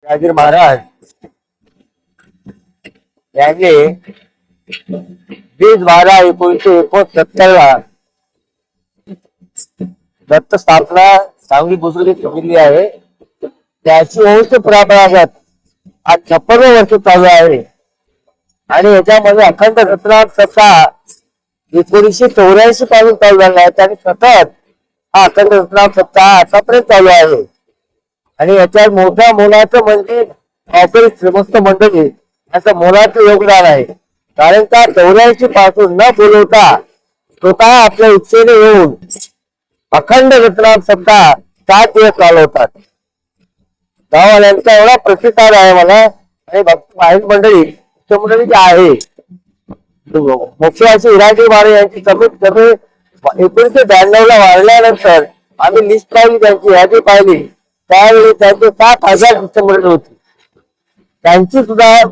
राजगीर महाराज यांनी 20/12/1969 ला दत्त स्थापना सांगली बुजुर्ग केली आहे. त्याची वंश परंपरागत आज 56 वर्ष चालू आहे आणि याच्यामध्ये अखंड रत्नाम सप्ताह 1984 पासून चालू झाला आहे आणि सतत हा अखंड रत्नाम सप्ताह आतापर्यंत चालू आहे. आणि याच्यात मोठ्या मोलाचं म्हणजे गावकरी श्रीमंत मंडळी याचं मोलाचं योगदान आहे. कारण का 84 पासून न बोलवता स्वतः आपल्या इच्छेने येऊन अखंड रत्नाम सप्ताह 7 दिवस चालवतात. गाववाल्यांचा एवढा प्रतिसाद आहे मला आणि भक्त मंडळी जी आहे मुख्य अशी हिराजी महाराज यांची कमीत कमी 1992 ला वाढल्यानंतर आम्ही लिस्ट पाहिली, त्यांची यादी पाहिली, त्यावेळी त्यांचे 7,000 मंडळी होती. त्यांची सुद्धा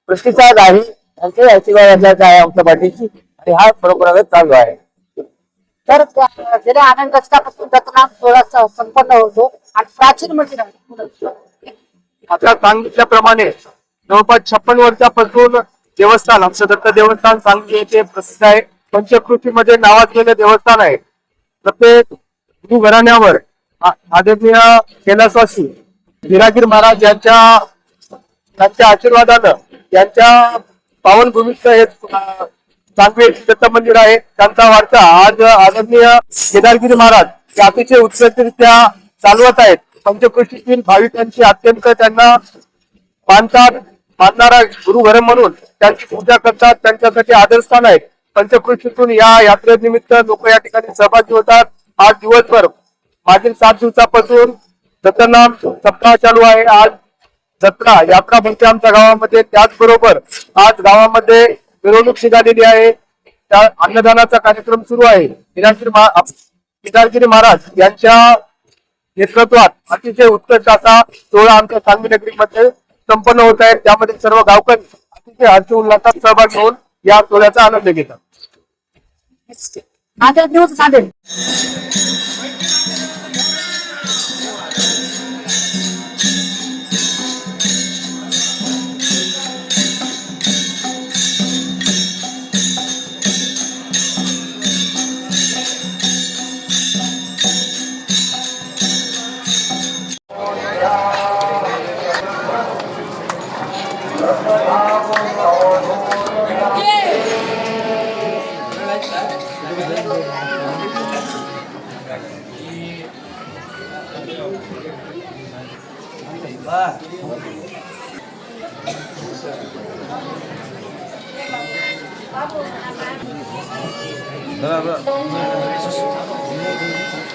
प्रतिसाद आहे, त्यांचे आशीर्वाद आहे आमच्या पाठीची आणि हा परंपरागत चालू आहे. तर गेल्या अनेक दशकापासून रत्नाम सोहळा संपन्न होतो आणि प्राचीन मंदिर आता सांगितल्याप्रमाणे जवळपास 56 वर्षापासून देवस्थान आमचं दत्त देवस्थान सांगली येथे प्रसिद्ध आहे. पंचकृषीमध्ये नावाजलेलं देवस्थान आहे. प्रत्येक गुरु घराण्यावर आदरणीय कैलासवासी हिरागीर महाराज यांच्या आशीर्वादानं त्यांच्या पावनभूमीत हे सांगली दत्त मंदिर आहे. त्यांचा वारसा आज आदरणीय केदारगिरी महाराज हे अतिशय उत्कृष्टरित्या चालवत आहेत. पंचकृषीतील भाविकांची अत्यंत त्यांना मानणारा गुरुघर म्हणून त्यांची पूजा करतात. त्यांच्यासाठी आदरस्थान आहे. पंचकृषीतून या यात्रेनिमित्त लोक या ठिकाणी सहभागी होतात. आज दिवसभर मागील 7 दिवसापासून दत्तनाम सप्ताह चालू आहे. आज जत्रा यात्रा भरते आमच्या गावामध्ये. त्याचबरोबर आज गावामध्ये मिरवणूक निघालेली आहे. त्या अन्नदानाचा कार्यक्रम सुरू आहे. केदारगिरी महाराज यांच्या नेतृत्वात अतिशय उत्कृष्ट असा सोहळा आमच्या सांगली नगरीमध्ये संपन्न होत आहे. त्यामध्ये सर्व गावकरी अतिशय हर्ष उल्हासात सहभागी होऊन या सोहळ्याचा आनंद घेतात. आता दिवस चालेल.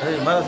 Hey, mana